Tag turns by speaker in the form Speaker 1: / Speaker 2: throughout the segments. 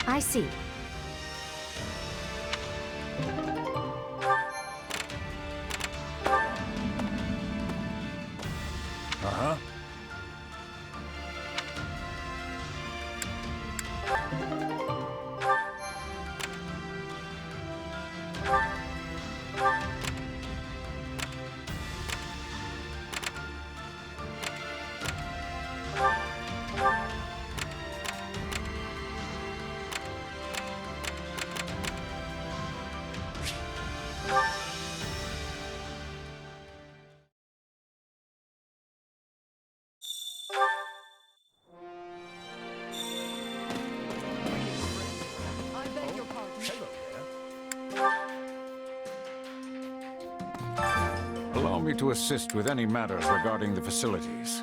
Speaker 1: I see.
Speaker 2: Uh-huh.
Speaker 3: Allow me to assist with any matters regarding the facilities.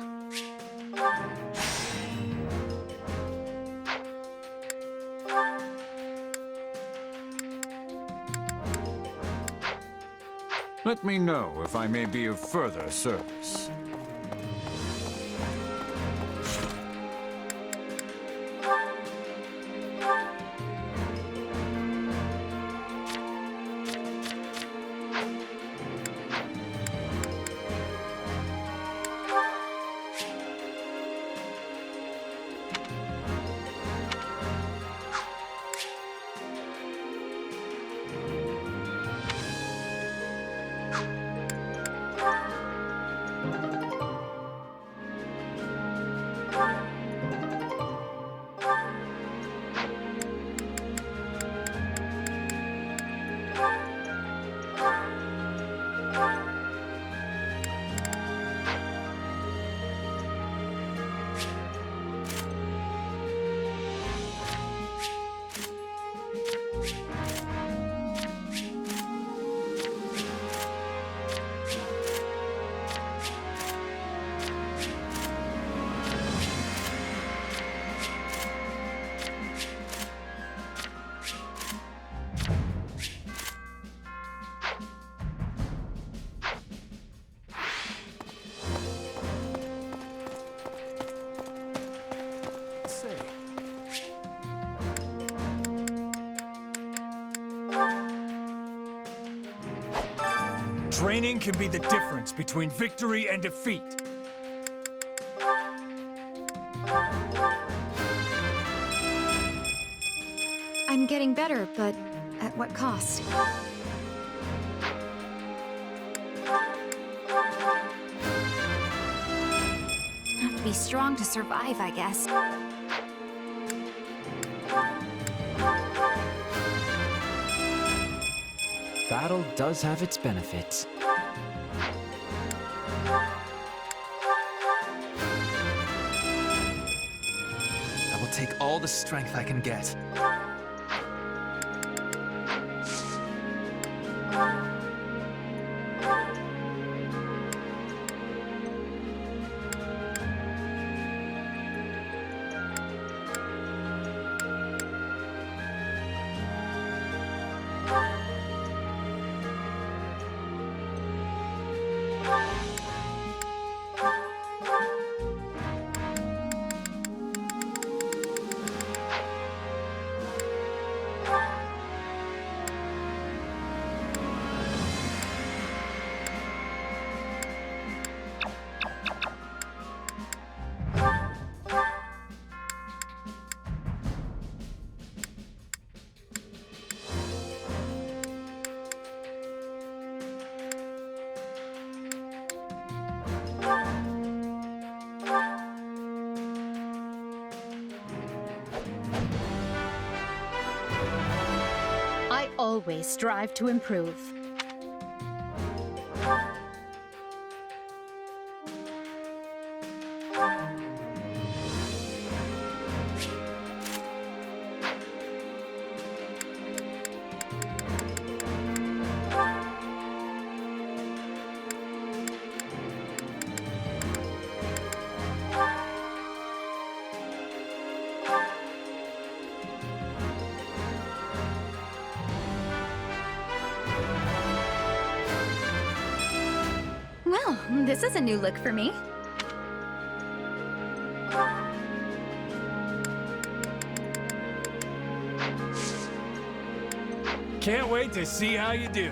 Speaker 3: Let me know if I may be of further service.
Speaker 2: Training can be the difference between victory and defeat.
Speaker 1: I'm getting better, but at what cost? Have to be strong to survive, I guess.
Speaker 4: Battle does have its benefits.
Speaker 5: I will take all the strength I can get.
Speaker 6: I always strive to improve.
Speaker 1: Well, this is a new look for me.
Speaker 2: Can't wait to see how you do.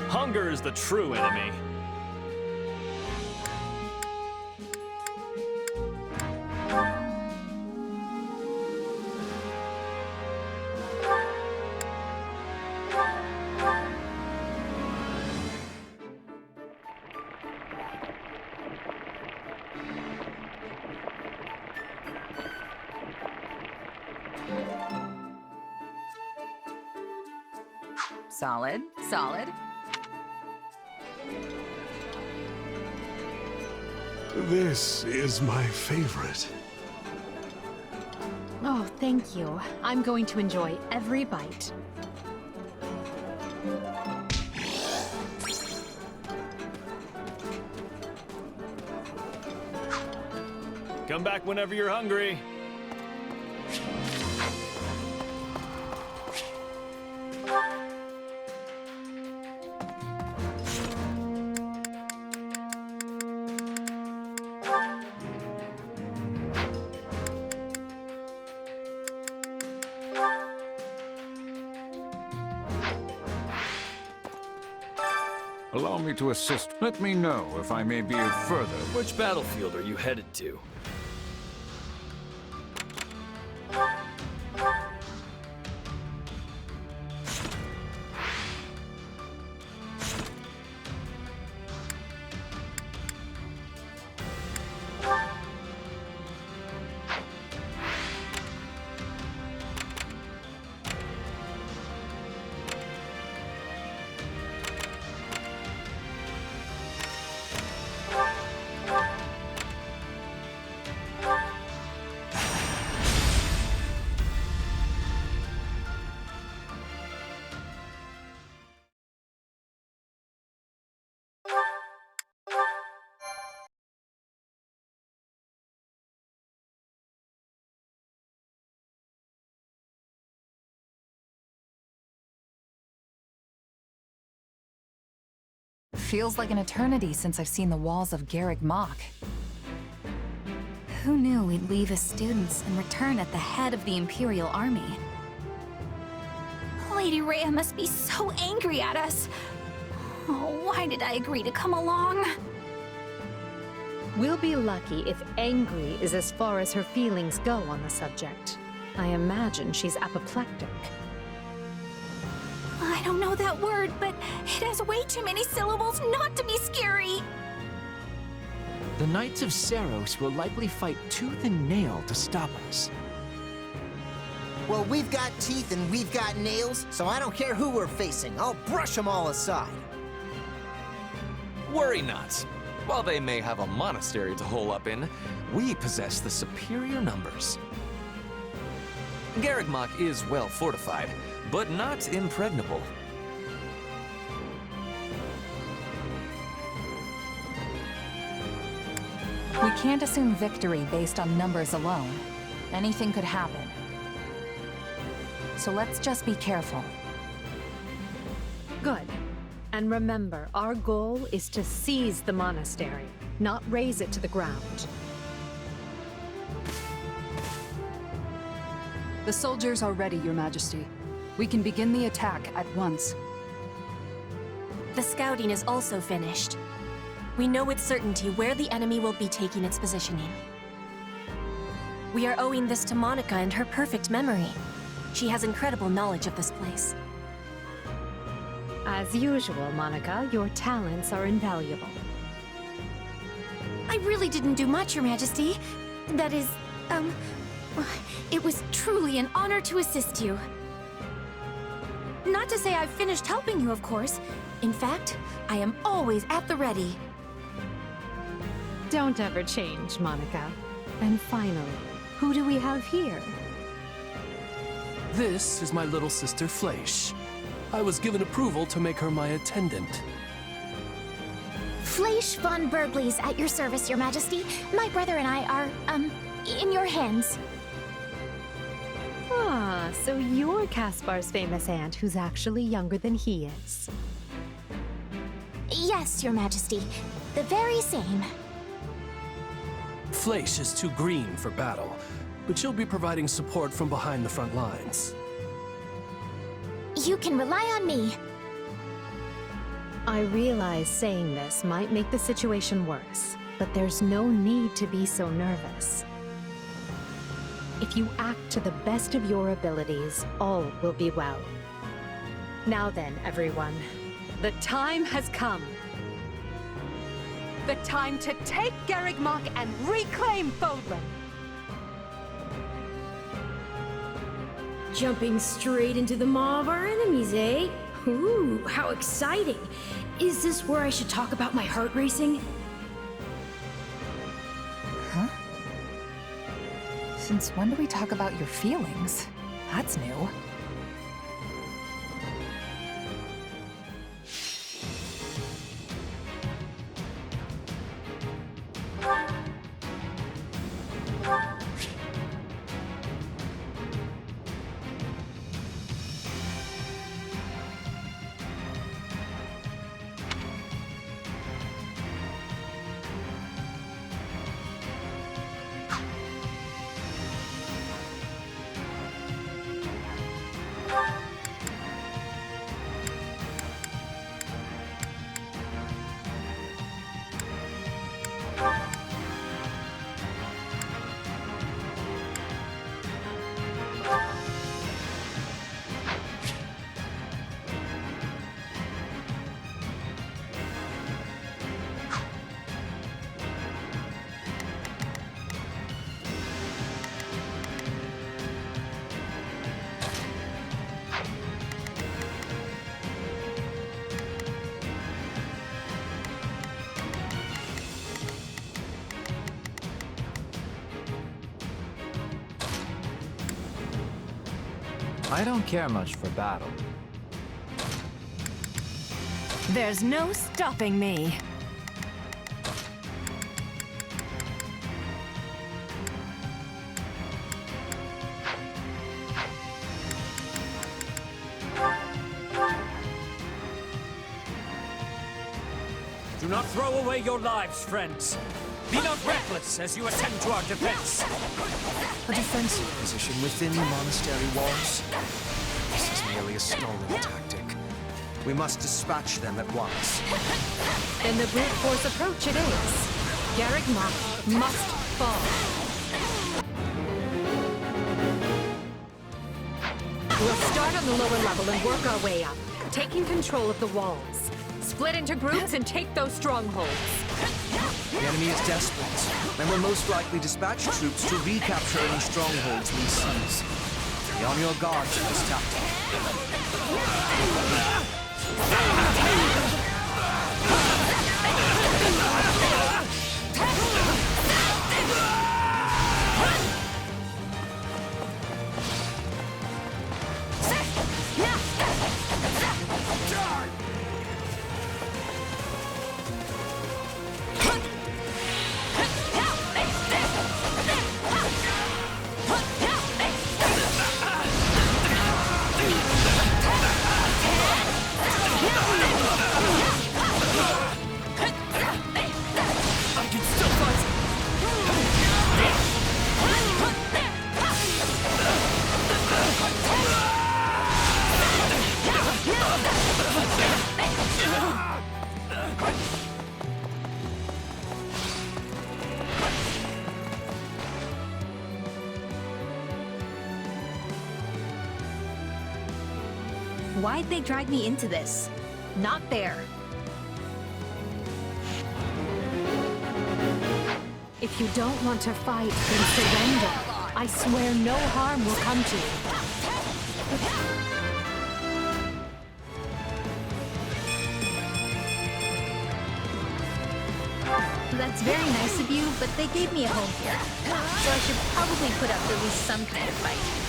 Speaker 7: Hunger is the true enemy.
Speaker 8: Solid, solid.
Speaker 9: This is my favorite.
Speaker 6: Oh, thank you. I'm going to enjoy every bite.
Speaker 7: Come back whenever you're hungry.
Speaker 3: Allow me to assist. Let me know if I may be of further.
Speaker 7: Which battlefield are you headed to?
Speaker 8: Feels like an eternity since I've seen the walls of Garrick Mach.
Speaker 1: Who knew we'd leave as students and return at the head of the Imperial Army? Lady Rhea must be so angry at us. Oh, why did I agree to come along?
Speaker 6: We'll be lucky if angry is as far as her feelings go on the subject. I imagine she's apoplectic.
Speaker 1: I don't know that word, but it has way too many syllables not to be scary.
Speaker 4: The Knights of Saros will likely fight tooth and nail to stop us.
Speaker 10: Well, we've got teeth and we've got nails, so I don't care who we're facing. I'll brush them all aside.
Speaker 5: Worry not. While they may have a monastery to hole up in, we possess the superior numbers. Garrick Mach is well fortified, but not impregnable.
Speaker 8: We can't assume victory based on numbers alone. Anything could happen. So let's just be careful.
Speaker 6: Good. And remember, our goal is to seize the monastery, not raze it to the ground.
Speaker 11: The soldiers are ready, Your Majesty. We can begin the attack at once.
Speaker 12: The scouting is also finished. We know with certainty where the enemy will be taking its positioning. We are owing this to Monica and her perfect memory. She has incredible knowledge of this place.
Speaker 6: As usual, Monica, your talents are invaluable.
Speaker 1: I really didn't do much, Your Majesty. That is, it was truly an honor to assist you. Not to say I've finished helping you, of course. In fact, I am always at the ready.
Speaker 6: Don't ever change, Monica. And finally, who do we have here?
Speaker 13: This is my little sister Fleisch. I was given approval to make her my attendant.
Speaker 1: Fleisch von Bergley's at your service, Your Majesty. My brother and I are, in your hands.
Speaker 6: Ah, so you're Caspar's famous aunt who's actually younger than he is.
Speaker 1: Yes, Your Majesty. The very same.
Speaker 13: Fleisch is too green for battle, but she'll be providing support from behind the front lines.
Speaker 1: You can rely on me.
Speaker 6: I realize saying this might make the situation worse, but there's no need to be so nervous. If you act to the best of your abilities, all will be well. Now then, everyone, the time has come. The time to take Garrigmach and reclaim Fodlan.
Speaker 14: Jumping straight into the maw of our enemies, eh? Ooh, how exciting! Is this where I should talk about my heart racing?
Speaker 8: Huh? Since when do we talk about your feelings? That's new.
Speaker 4: I don't care much for battle.
Speaker 8: There's no stopping me.
Speaker 2: Do not throw away your lives, friends. Be not reckless as you attend to our defense.
Speaker 15: A defensive position within the monastery walls? This is merely a stalling tactic. We must dispatch them at once.
Speaker 6: In the brute force approach it is. Garrigmach must fall. We'll start on the lower level and work our way up, taking control of the walls. Split into groups and take those strongholds.
Speaker 15: The enemy is desperate, and will most likely dispatch troops to recapture any strongholds we seize. Be on your guard for this tactic.
Speaker 1: Why'd they drag me into this? Not fair.
Speaker 6: If you don't want to fight, then surrender. I swear no harm will come to you.
Speaker 1: That's very nice of you, but they gave me a home here. So I should probably put up at least some kind of fight.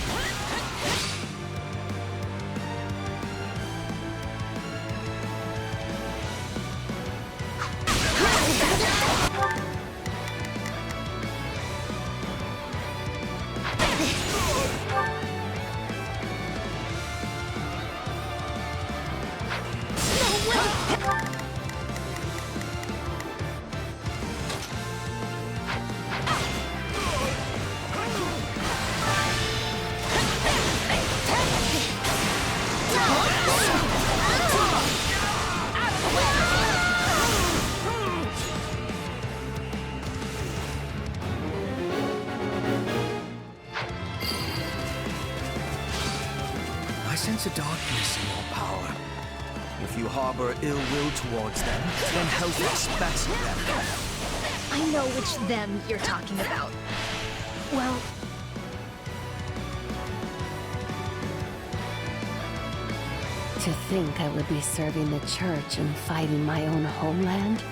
Speaker 15: sense a darkness in your power. If you harbor ill will towards them, then help us battle them.
Speaker 6: I know which them you're talking about. Well...
Speaker 16: To think I would be serving the church and fighting my own homeland?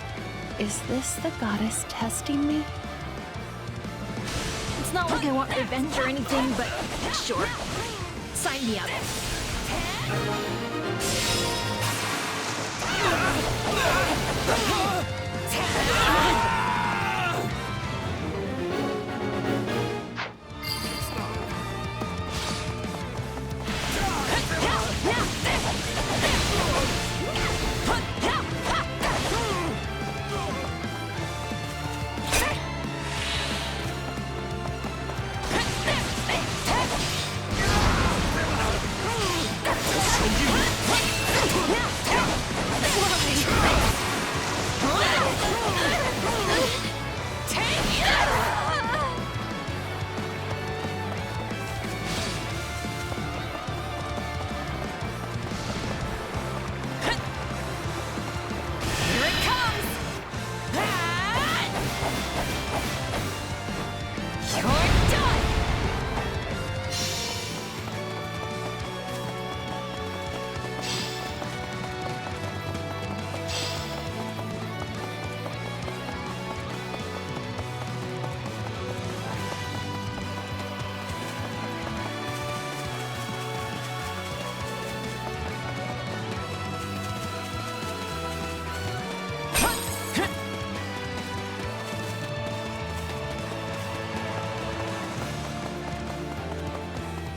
Speaker 16: Is this the goddess testing me?
Speaker 6: It's not like I want revenge or anything, but sure. Sign me up.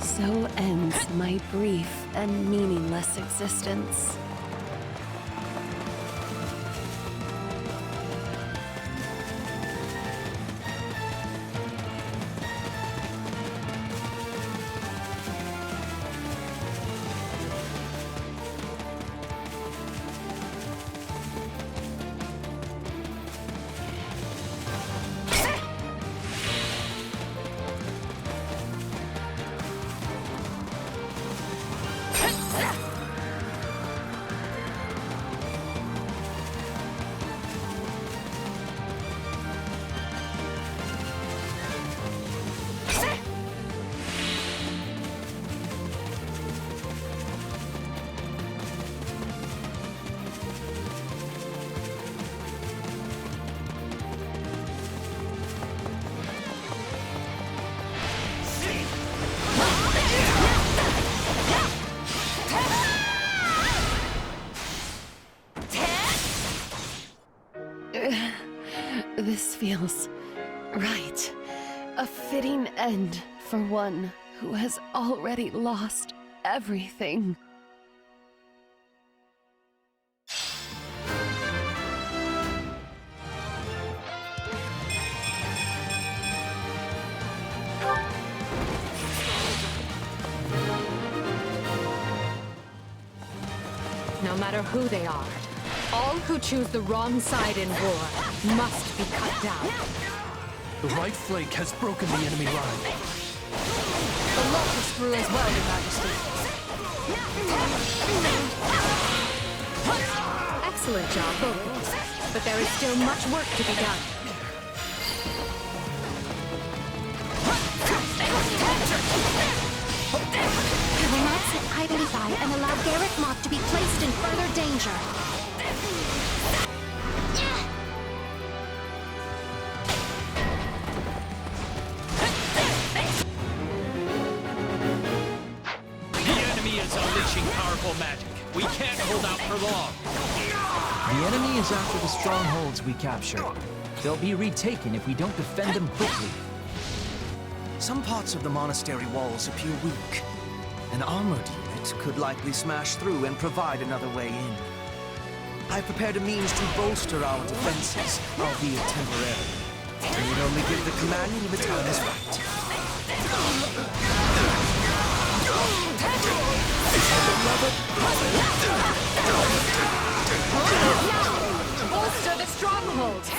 Speaker 16: So ends my brief and meaningless existence. This feels right. A fitting end for one who has already lost everything.
Speaker 6: No matter who they are, all who choose the wrong side in war must be cut down.
Speaker 13: The right flank has broken the enemy line.
Speaker 6: The left is through as well, Your Majesty. Excellent job, both. But there is still much work to be done.
Speaker 1: I will not sit idly by and allow Garrett Moth to be placed in further danger.
Speaker 2: Unleashing powerful magic. We can't hold out for long.
Speaker 4: The enemy is after the strongholds we captured. They'll be retaken if we don't defend them quickly.
Speaker 15: Some parts of the monastery walls appear weak. An armored unit could likely smash through and provide another way in. I've prepared a means to bolster our defenses, albeit temporarily. We need only give the command when the time is right.
Speaker 6: Bolster the strongholds!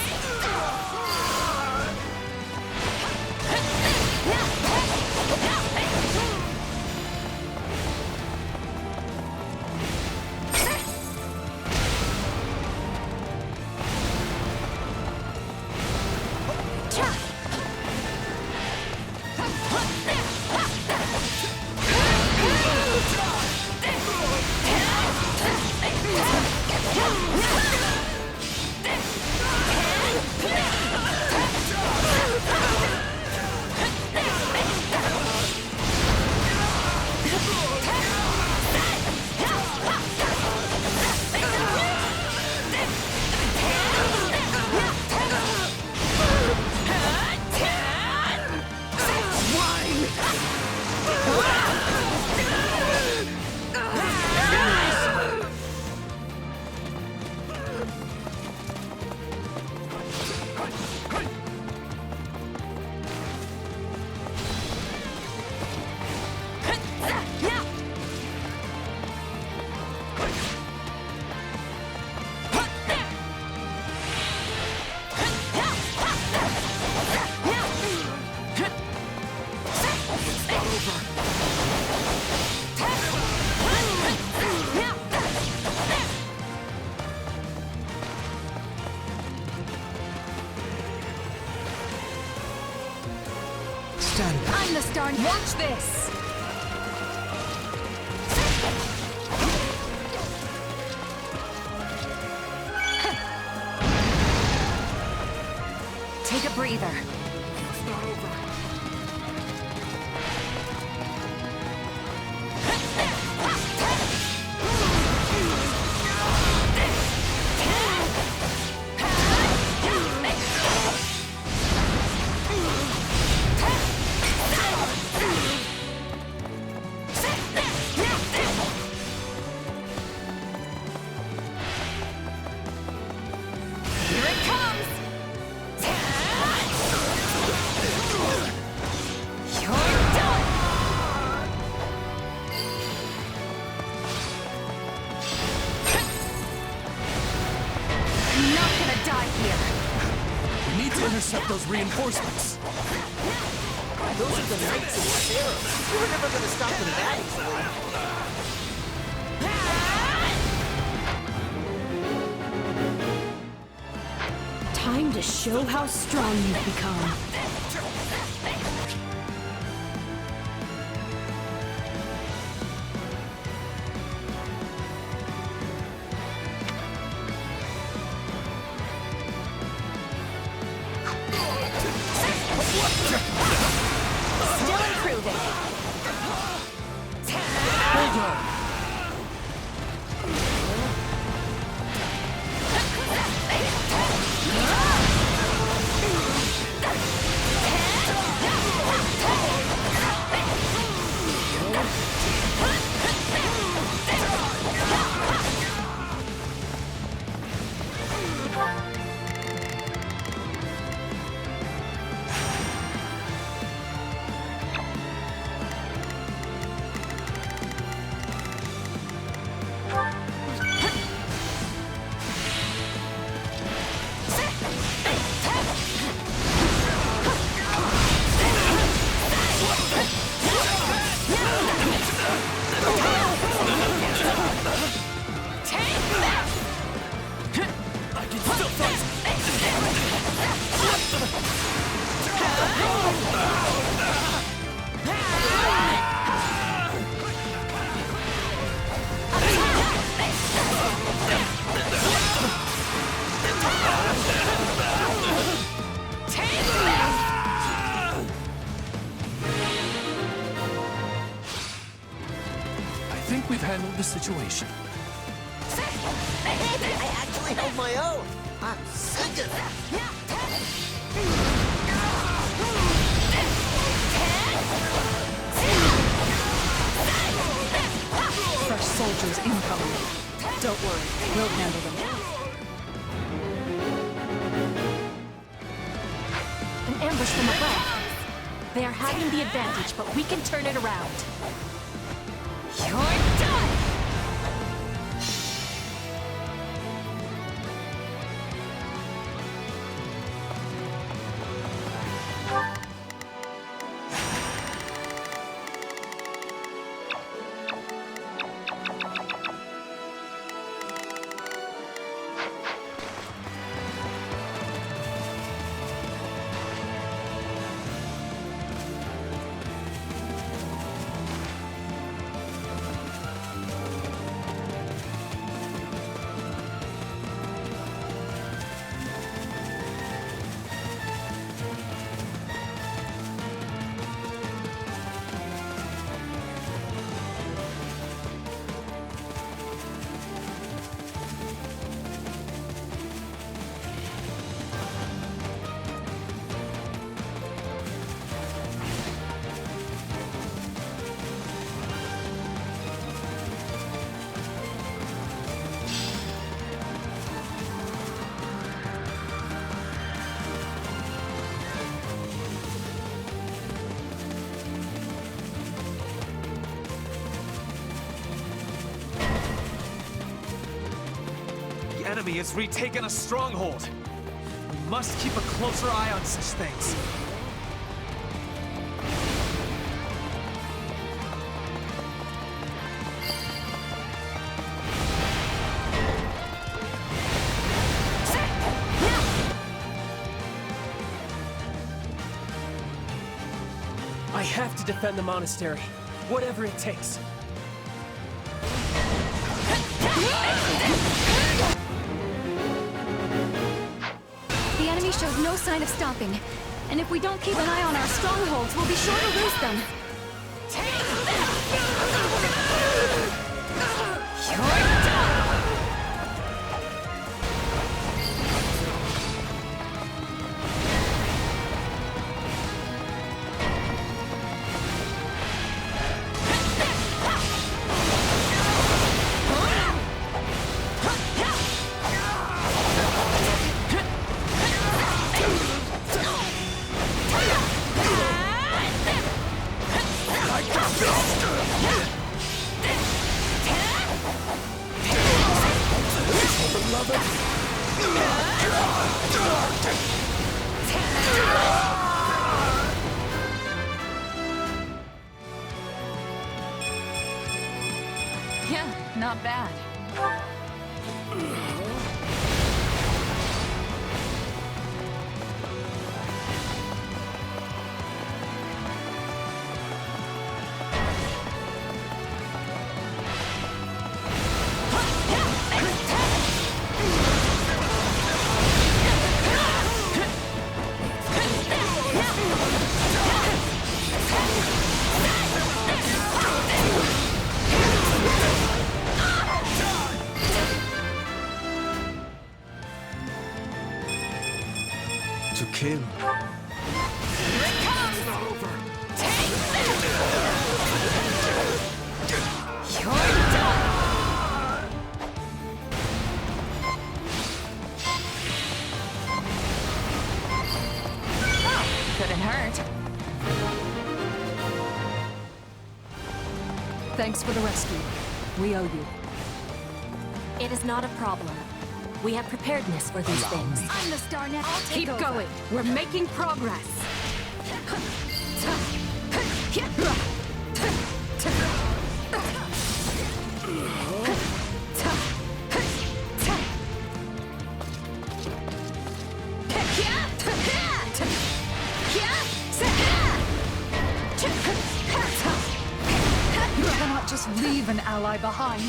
Speaker 15: Stand back.
Speaker 8: I'm the star. Watch this. Take a breather.
Speaker 13: Intercept those reinforcements.
Speaker 10: Those are the knights of Sarah. We're never gonna stop them that easily.
Speaker 14: Time to show how strong you've become.
Speaker 8: Still improving.
Speaker 13: Hold on. I think we've handled the situation.
Speaker 10: I actually held my own. I'm sick of it.
Speaker 11: Fresh soldiers incoming. Don't worry, we'll handle them.
Speaker 12: An ambush from above. They are having the advantage, but we can turn it around. You're done!
Speaker 5: The enemy has retaken a stronghold. We must keep a closer eye on such things.
Speaker 13: I have to defend the monastery, whatever it takes.
Speaker 1: The enemy shows no sign of stopping. And if we don't keep an eye on our strongholds, we'll be sure to lose them.
Speaker 8: Yeah, not bad.
Speaker 15: To kill.
Speaker 8: Couldn't hurt.
Speaker 11: Thanks for the rescue. We owe you.
Speaker 12: It is not a problem. We have preparedness for these things.
Speaker 14: I'm the star next.
Speaker 11: Keep going. We're making progress. You cannot just leave an ally behind.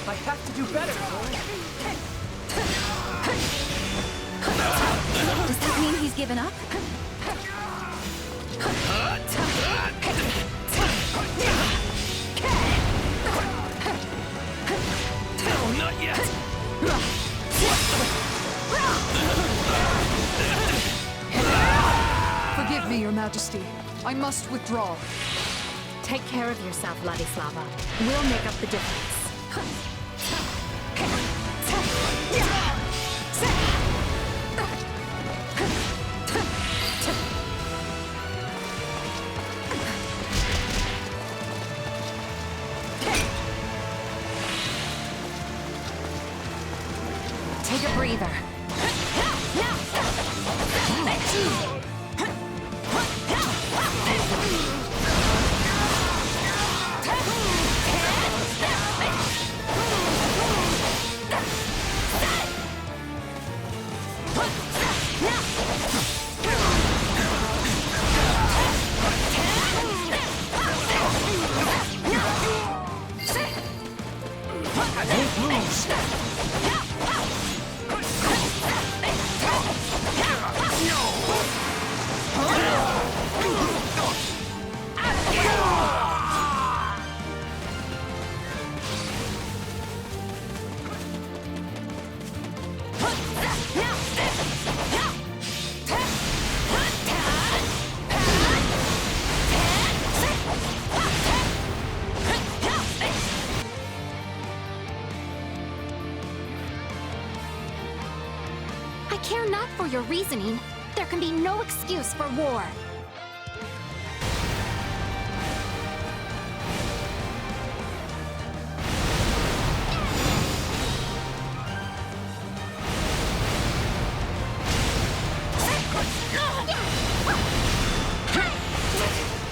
Speaker 13: I have to do better.
Speaker 1: Does that mean he's given up?
Speaker 13: No, not yet.
Speaker 11: Forgive me, Your Majesty. I must withdraw.
Speaker 6: Take care of yourself, Ladislava. We'll make up the difference.
Speaker 8: Take a breather.
Speaker 1: I care not for your reasoning. There can be no excuse for war.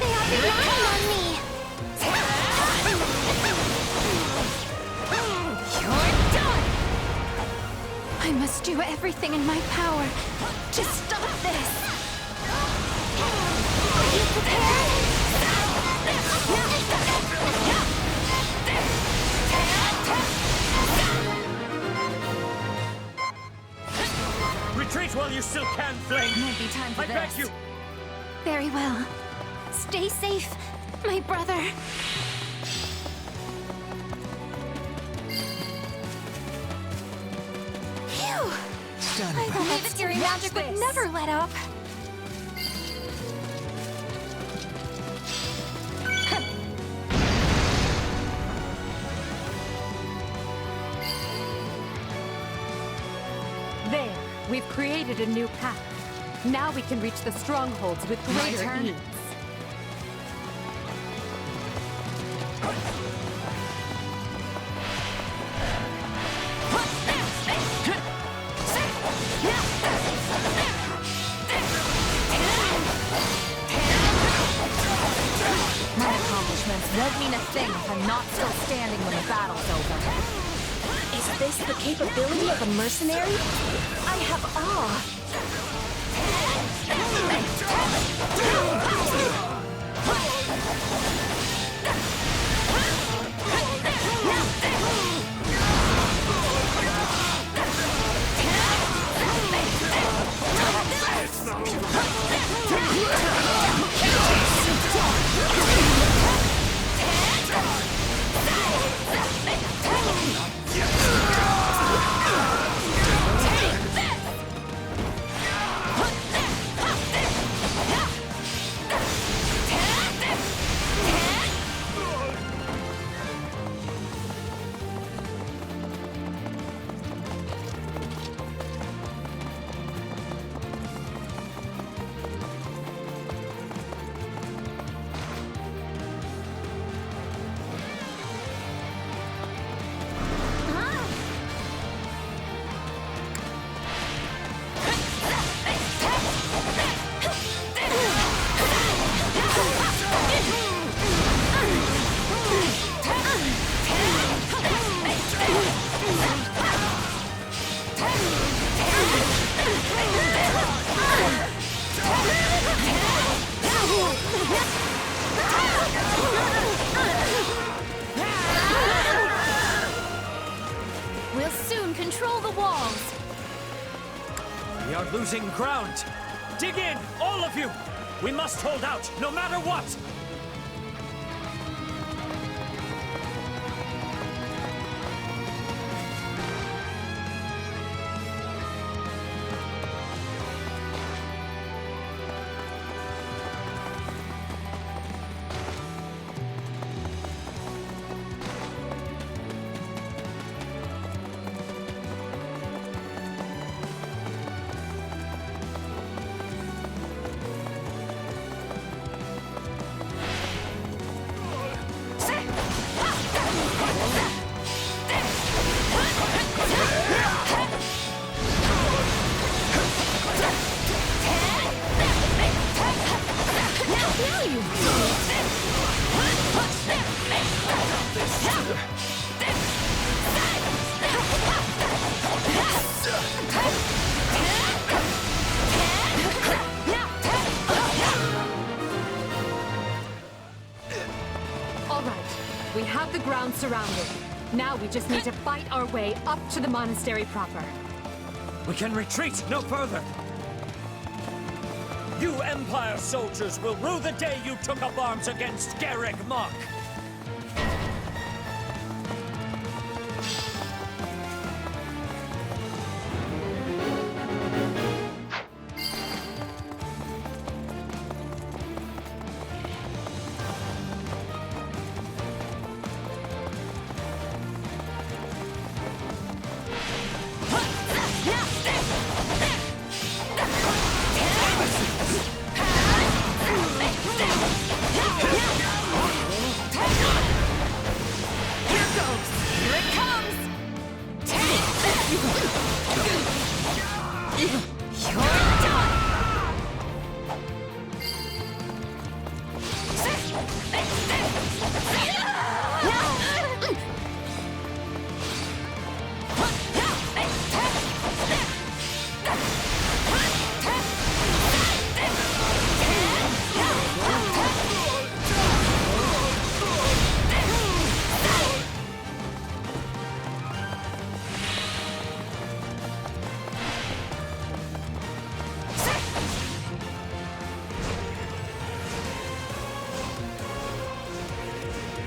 Speaker 1: They are relying on me. You're done! I must do everything in my power to stop this. Are you prepared?
Speaker 2: Retreat while you still can, Flame!
Speaker 1: Might be time for
Speaker 2: I beg you!
Speaker 1: Very well. Stay safe, my brother. Phew! I thought that scary magic would never let up.
Speaker 6: There, we've created a new path. Now we can reach the strongholds with greater ease.
Speaker 8: My accomplishments won't mean a thing if I'm not still standing when the battle's over.
Speaker 12: Is this the capability of a mercenary? I have awe.
Speaker 1: We'll soon control the walls.
Speaker 2: We are losing ground. Dig in, all of you! We must hold out, no matter what!
Speaker 6: All right, we have the ground surrounded. Now we just need to fight our way up to the monastery proper.
Speaker 2: We can retreat no further! You Empire soldiers will rue the day you took up arms against Garrick Mach!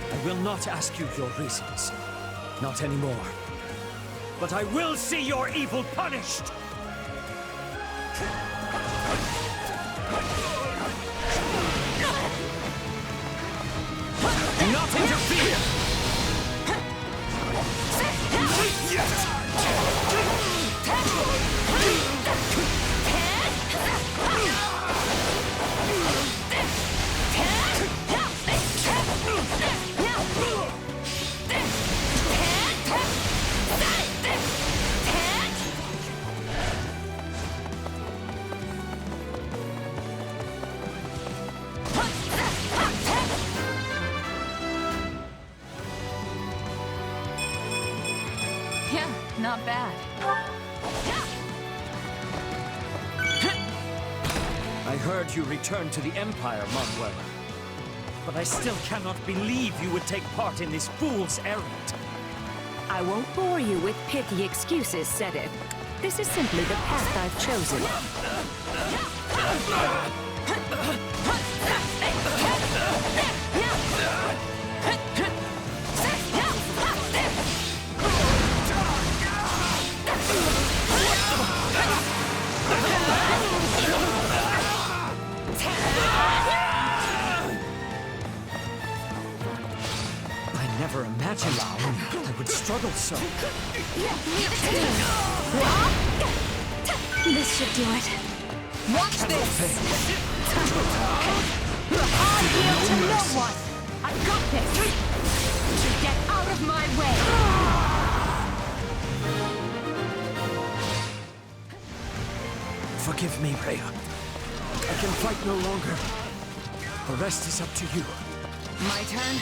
Speaker 2: I will not ask you your reasons. Not anymore. But I will see your evil punished! Do not interfere!
Speaker 8: Yeah, not bad.
Speaker 2: I heard you returned to the Empire, Manuel. But I still cannot believe you would take part in this fool's errand.
Speaker 17: I won't bore you with pithy excuses, Sedith. This is simply the path I've chosen.
Speaker 2: I never imagined I would struggle so.
Speaker 8: This should do it. Watch this! I yield to no one! I've got this! Get out of my way!
Speaker 2: Forgive me, Rhea. I can fight no longer. The rest is up to you.
Speaker 8: My turn?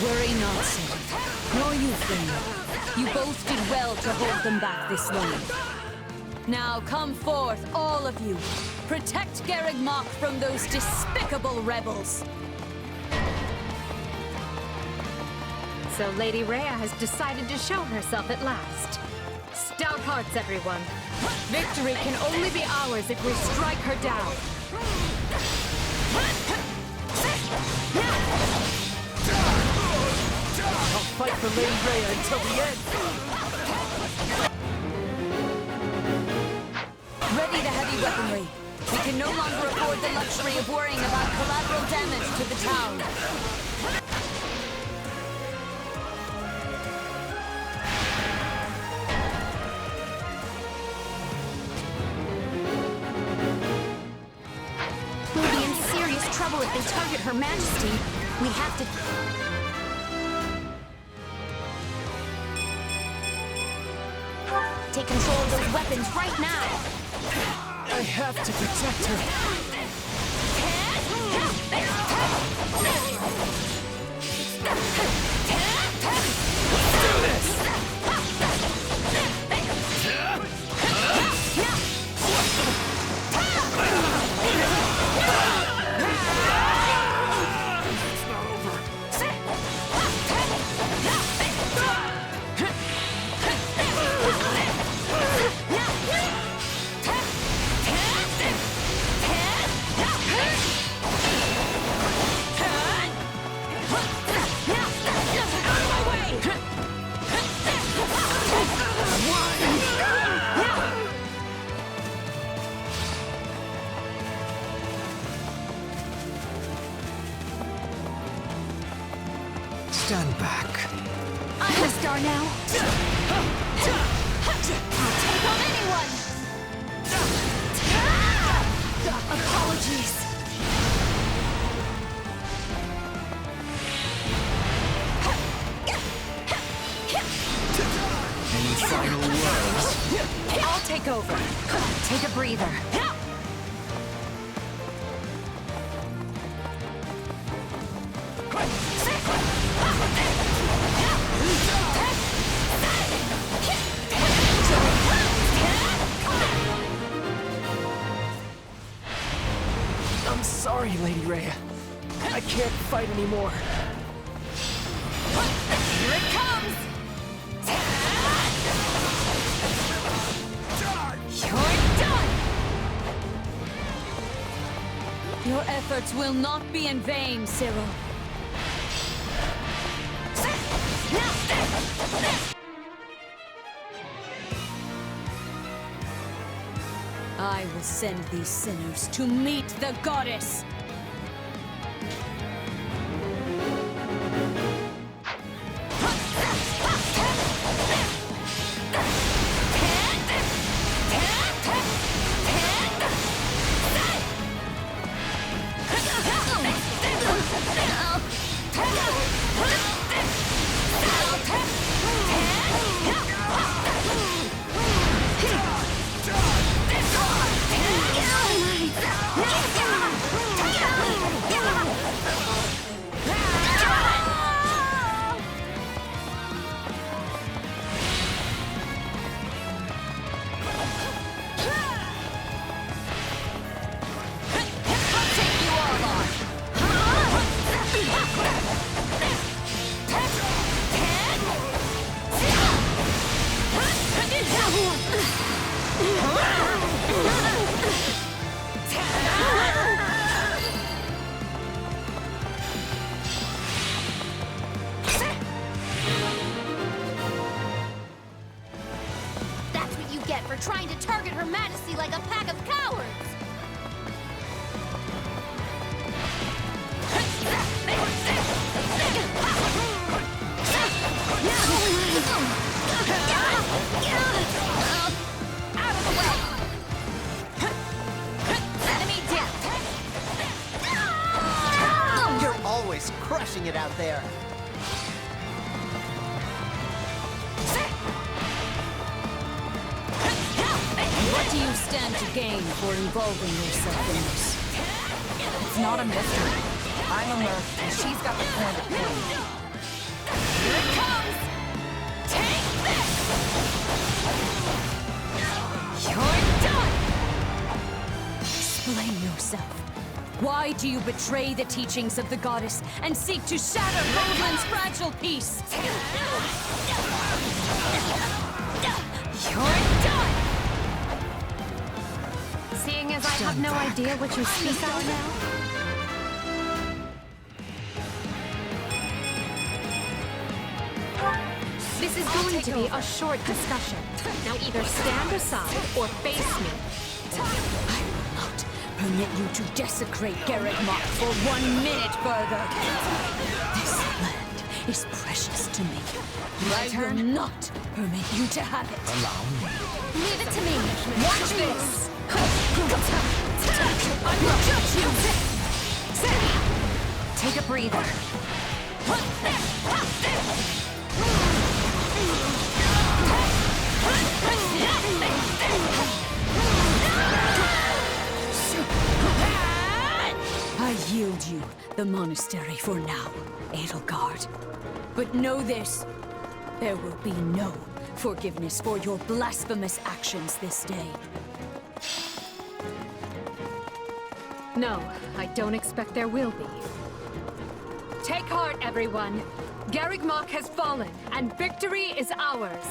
Speaker 17: Worry not, Sedith. Nor you, Finley. You both did well to hold them back this long. Now come forth, all of you. Protect Garreg Mach from those despicable rebels.
Speaker 6: So Lady Rhea has decided to show herself at last. Stout hearts, everyone. Victory can only be ours if we strike her down.
Speaker 2: I'll fight for Lady Rhea until the end.
Speaker 17: Ready the heavy weaponry. We can no longer afford the luxury of worrying about collateral damage to the town.
Speaker 1: We'll be in serious trouble if they target Her Majesty. We have to... take control of those weapons right now!
Speaker 2: I have to protect her. Let's do this!
Speaker 9: It's not over.
Speaker 15: Stand back.
Speaker 1: I'm a star now. I'll take on anyone! Apologies.
Speaker 17: take over. Take a breather.
Speaker 13: I'm sorry, Lady Rhea. I can't fight anymore.
Speaker 17: Here it comes! You're done! Your efforts will not be in vain, Cyril. I will send these sinners to meet the goddess!
Speaker 1: That's what you get for trying to target Her Majesty like a pack of cowards!
Speaker 17: Out of the way! Enemy down!
Speaker 10: You're always crushing it out there.
Speaker 17: What do you stand to gain for involving yourself in this?
Speaker 8: It's not a mystery. I'm a merc, and she's got the plan to play.
Speaker 17: Here it comes! Take this! You're done! Explain yourself. Why do you betray the teachings of the goddess and seek to shatter Roland's fragile peace? You're done!
Speaker 6: Seeing as I have no idea what you speak of now. This is going to be a short discussion. Now either stand aside or face me.
Speaker 17: I will not permit you to desecrate Garrigmont for 1 minute further. This land is precious to me. I will not permit you to have it.
Speaker 5: Allow me.
Speaker 17: Leave it to me. Watch this. I will judge you. Take a breather. I yield you the monastery for now, Edelgard. But know this, there will be no forgiveness for your blasphemous actions this day.
Speaker 6: No, I don't expect there will be. Take heart, everyone. Garrigmont has fallen, and victory is ours.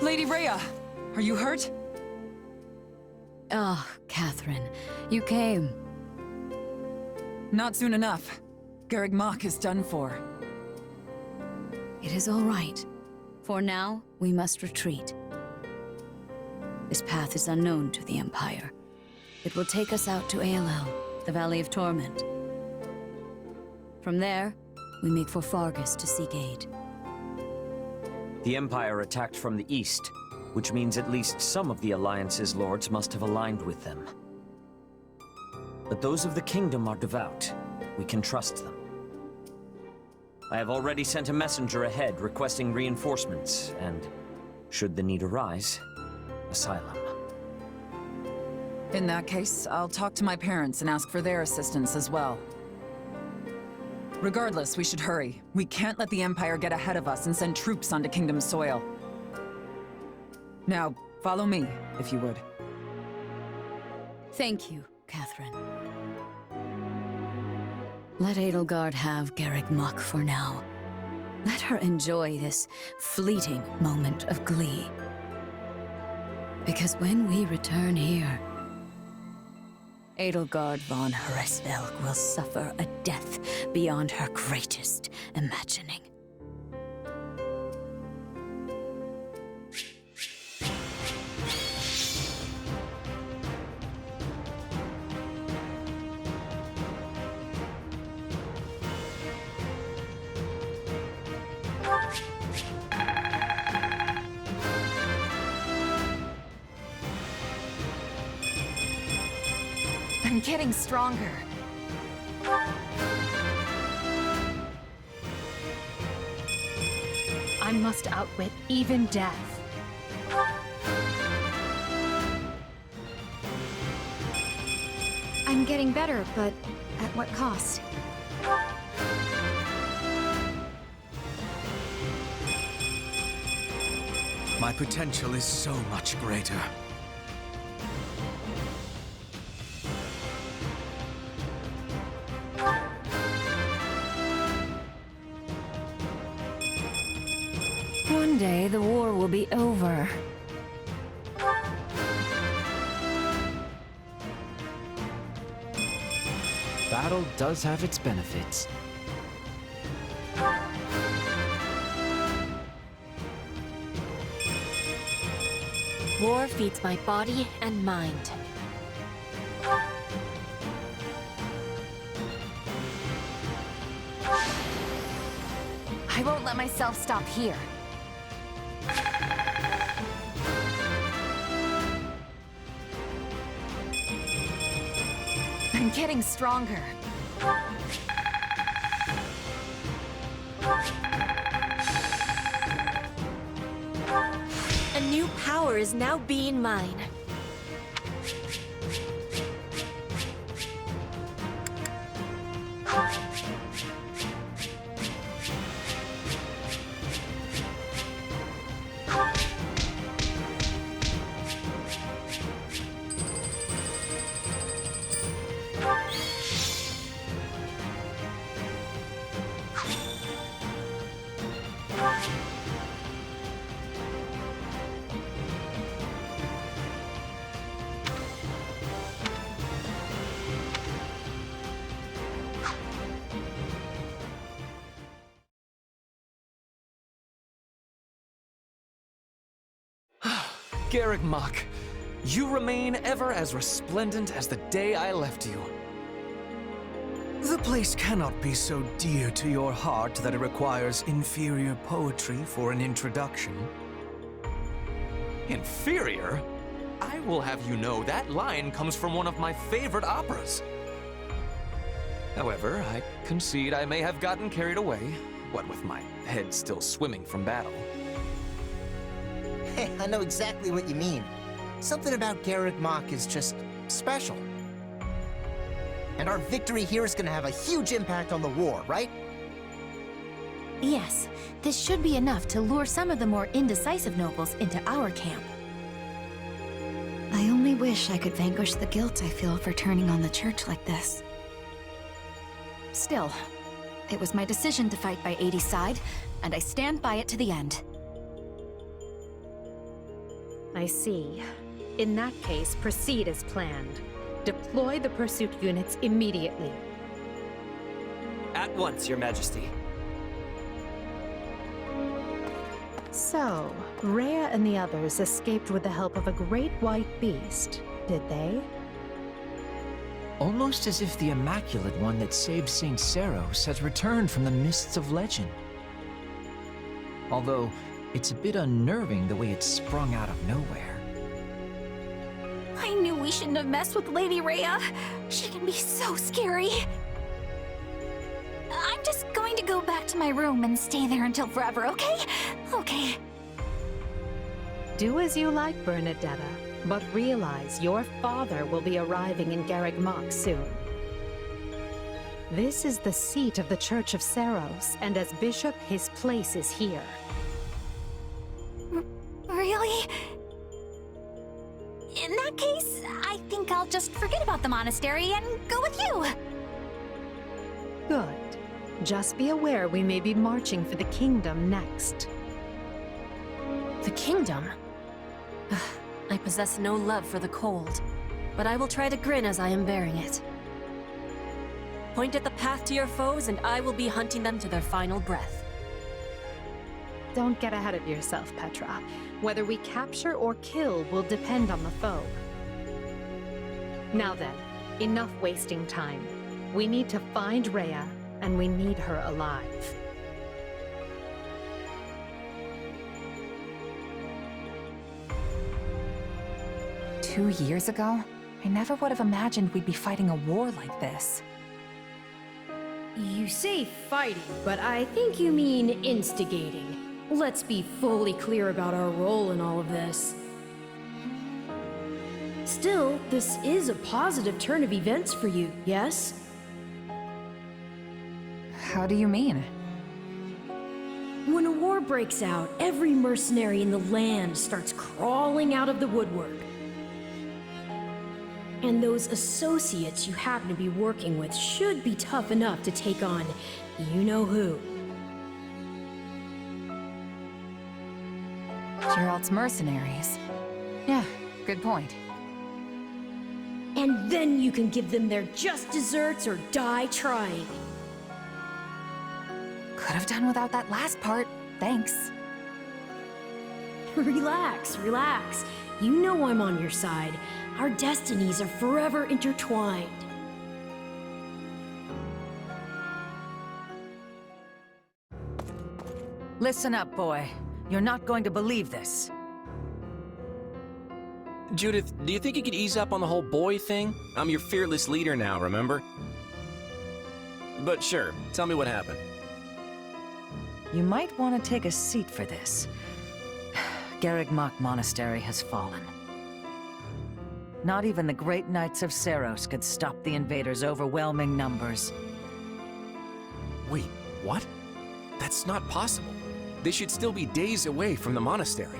Speaker 11: Lady Rhea, are you hurt?
Speaker 17: Ah, Catherine, you came.
Speaker 11: Not soon enough. Garrigmont is done for.
Speaker 17: It is all right. For now, we must retreat. This path is unknown to the Empire. It will take us out to Aelel, the Valley of Torment. From there, we make for Fargus to seek aid.
Speaker 2: The Empire attacked from the east, which means at least some of the Alliance's lords must have aligned with them. but those of the kingdom are devout. We can trust them. I have already sent a messenger ahead requesting reinforcements, and, should the need arise, asylum.
Speaker 18: In that case, I'll talk to my parents and ask for their assistance as well. Regardless, we should hurry. We can't let the Empire get ahead of us and send troops onto Kingdom soil. Now, follow me, if you would.
Speaker 17: Thank you, Catherine. Let Edelgard have Garrick Mach for now. Let her enjoy this fleeting moment of glee. Because when we return here, Edelgard von Hresvelg will suffer a death beyond her greatest imagining.
Speaker 1: I'm getting stronger.
Speaker 6: I must outwit even death.
Speaker 1: I'm getting better, but at what cost?
Speaker 15: My potential is so much greater.
Speaker 17: One day the war will be over.
Speaker 4: Battle does have its benefits.
Speaker 12: War feeds my body and mind.
Speaker 1: I won't let myself stop here. I'm getting stronger.
Speaker 12: A new power is now being mine.
Speaker 5: Garrick Mach, you remain ever as resplendent as the day I left you.
Speaker 15: The place cannot be so dear to your heart that it requires inferior poetry for an introduction.
Speaker 5: Inferior? I will have you know that line comes from one of my favorite operas. However, I concede I may have gotten carried away, what with my head still swimming from battle.
Speaker 10: Hey, I know exactly what you mean. Something about Garrick Mach is just special. And our victory here is gonna have a huge impact on the war, right?
Speaker 1: Yes, this should be enough to lure some of the more indecisive nobles into our camp.
Speaker 19: I only wish I could vanquish the guilt I feel for turning on the church like this.
Speaker 1: Still, it was my decision to fight by 80's side, and I stand by it to the end.
Speaker 6: I see. In that case, proceed as planned. Deploy the pursuit units immediately.
Speaker 2: At once, Your Majesty.
Speaker 6: So, Rhea and the others escaped with the help of a great white beast, did they?
Speaker 4: Almost as if the Immaculate One that saved St. Seros has returned from the mists of legend. Although, it's a bit unnerving the way it sprung out of nowhere.
Speaker 1: I knew we shouldn't have messed with Lady Rhea. She can be so scary. I'm just going to go back to my room and stay there until forever, okay? Okay.
Speaker 6: Do as you like, Bernadetta, but realize your father will be arriving in Garreg Mach soon. This is the seat of the Church of Seros, and as bishop, his place is here.
Speaker 1: Really? In that case, I think I'll just forget about the monastery and go with you.
Speaker 6: Good. Just be aware we may be marching for the kingdom next.
Speaker 12: The kingdom? I possess no love for the cold, but I will try to grin as I am bearing it. Point at the path to your foes, and I will be hunting them to their final breath.
Speaker 6: Don't get ahead of yourself, Petra. Whether we capture or kill will depend on the foe. Now then, enough wasting time. We need to find Rhea, and we need her alive.
Speaker 18: Two years ago, I never would have imagined we'd be fighting a war like this.
Speaker 14: You say fighting, but I think you mean instigating. Let's be fully clear about our role in all of this. Still, this is a positive turn of events for you, yes?
Speaker 18: How do you mean?
Speaker 14: When a war breaks out, every mercenary in the land starts crawling out of the woodwork. And those associates you happen to be working with should be tough enough to take on you-know-who.
Speaker 18: Geralt's mercenaries. Yeah, good point.
Speaker 14: And then you can give them their just desserts or die trying.
Speaker 18: Could have done without that last part, thanks.
Speaker 14: Relax, relax. You know I'm on your side. Our destinies are forever intertwined.
Speaker 20: Listen up, boy. You're not going to believe this.
Speaker 21: Judith, do you think you could ease up on the whole boy thing? I'm your fearless leader now, remember? But sure, tell me what happened.
Speaker 20: You might want to take a seat for this. Garreg Mach Monastery has fallen. Not even the great knights of Seros could stop the invaders' overwhelming numbers.
Speaker 21: Wait, what? That's not possible. They should still be days away from the monastery.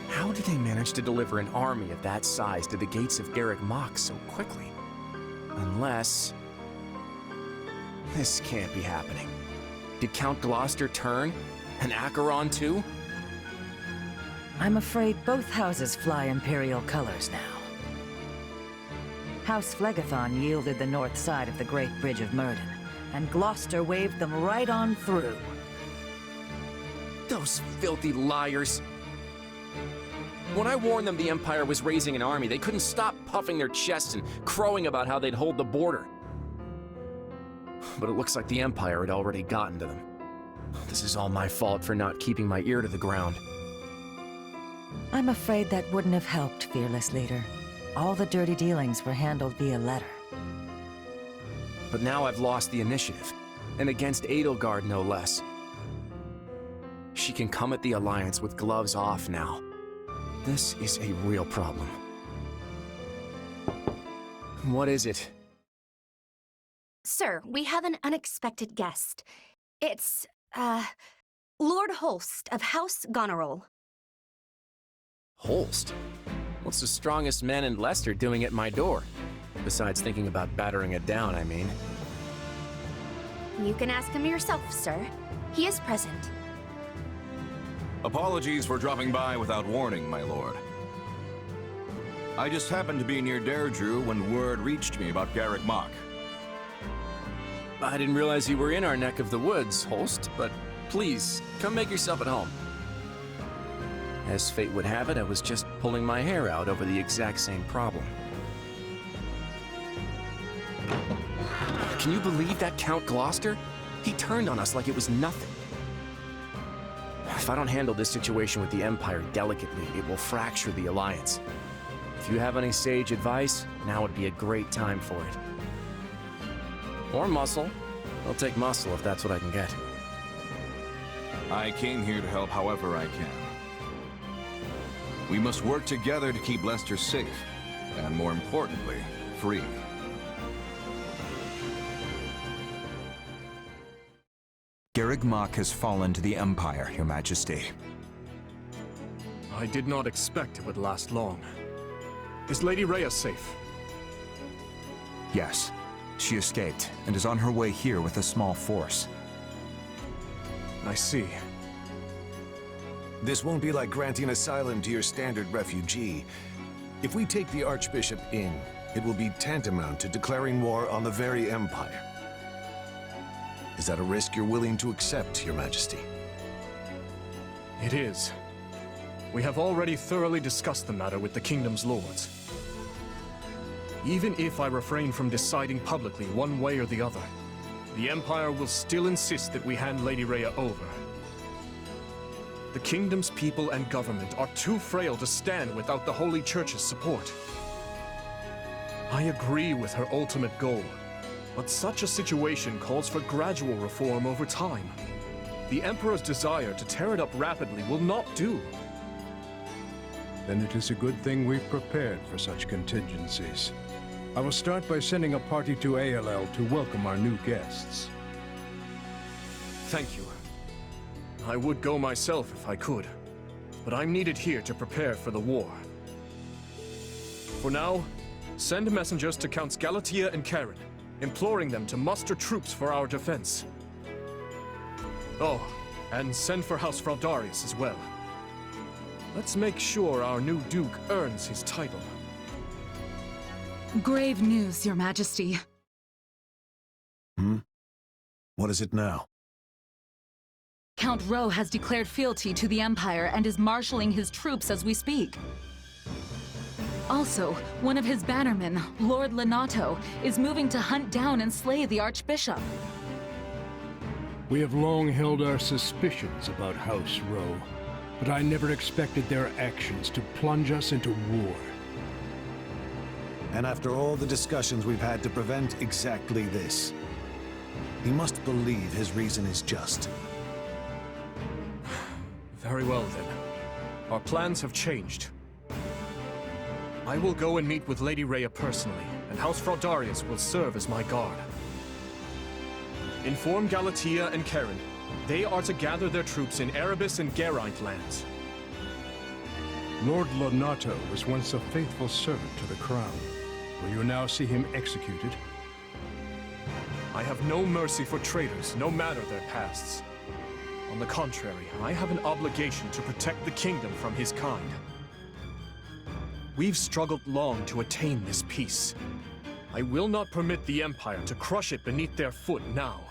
Speaker 21: How did they manage to deliver an army of that size to the gates of Garreg Mach so quickly? Unless... this can't be happening. Did Count Gloucester turn? And Acheron too?
Speaker 20: I'm afraid both houses fly Imperial colors now. House Phlegethon yielded the north side of the Great Bridge of Myrden, and Gloucester waved them right on through.
Speaker 21: Those filthy liars! When I warned them the Empire was raising an army, they couldn't stop puffing their chests and crowing about how they'd hold the border. But it looks like the Empire had already gotten to them. This is all my fault for not keeping my ear to the ground.
Speaker 20: I'm afraid that wouldn't have helped, fearless leader. All the dirty dealings were handled via letter.
Speaker 21: But now I've lost the initiative, and against Edelgard no less. She can come at the Alliance with gloves off now. This is a real problem. What is it?
Speaker 1: Sir, we have an unexpected guest. It's, Lord Holst of House Goneril.
Speaker 21: Holst? What's the strongest man in Leicester doing at my door? Besides thinking about battering it down, I mean.
Speaker 1: You can ask him yourself, sir. He is present.
Speaker 22: Apologies for dropping by without warning, my lord. I just happened to be near Deirdre when word reached me about Garreg Mach.
Speaker 21: I didn't realize you were in our neck of the woods, Holst, but please, come make yourself at home. As fate would have it, I was just pulling my hair out over the exact same problem. Can you believe that Count Gloucester? He turned on us like it was nothing. If I don't handle this situation with the Empire delicately, it will fracture the Alliance. If you have any sage advice, now would be a great time for it. Or muscle. I'll take muscle if that's what I can get.
Speaker 22: I came here to help however I can. We must work together to keep Lester safe, and more importantly, free.
Speaker 3: Garreg Mach has fallen to the Empire, Your Majesty.
Speaker 13: I did not expect it would last long. Is Lady Rhea safe?
Speaker 3: Yes. She escaped, and is on her way here with a small force.
Speaker 13: I see.
Speaker 7: This won't be like granting asylum to your standard refugee. If we take the Archbishop in, it will be tantamount to declaring war on the very Empire. Is that a risk you're willing to accept, Your Majesty?
Speaker 13: It is. We have already thoroughly discussed the matter with the Kingdom's lords. Even if I refrain from deciding publicly one way or the other, the Empire will still insist that we hand Lady Rhea over. The Kingdom's people and government are too frail to stand without the Holy Church's support. I agree with her ultimate goal, but such a situation calls for gradual reform over time. The Emperor's desire to tear it up rapidly will not do.
Speaker 23: Then it is a good thing we've prepared for such contingencies. I will start by sending a party to ALL to welcome our new guests.
Speaker 13: Thank you. I would go myself if I could, but I'm needed here to prepare for the war. For now, send messengers to Counts Galatea and Karen, imploring them to muster troops for our defense. Oh, and send for House Fraldarius as well. Let's make sure our new Duke earns his title.
Speaker 11: Grave news, Your Majesty.
Speaker 7: What is it now?
Speaker 17: Count Rowe has declared fealty to the Empire and is marshaling his troops as we speak. Also, one of his bannermen, Lord Lenato, is moving to hunt down and slay the Archbishop.
Speaker 23: We have long held our suspicions about House Rowe, but I never expected their actions to plunge us into war.
Speaker 7: And after all the discussions we've had to prevent exactly this, he must believe his reason is just.
Speaker 13: Very well, then. Our plans have changed. I will go and meet with Lady Rhea personally, and House Fraldarius will serve as my guard. Inform Galatea and Karen. They are to gather their troops in Erebus and Geraint lands.
Speaker 23: Lord Lenato was once a faithful servant to the crown. Will you now see him executed?
Speaker 13: I have no mercy for traitors, no matter their pasts. On the contrary, I have an obligation to protect the kingdom from his kind. We've struggled long to attain this peace. I will not permit the Empire to crush it beneath their foot now.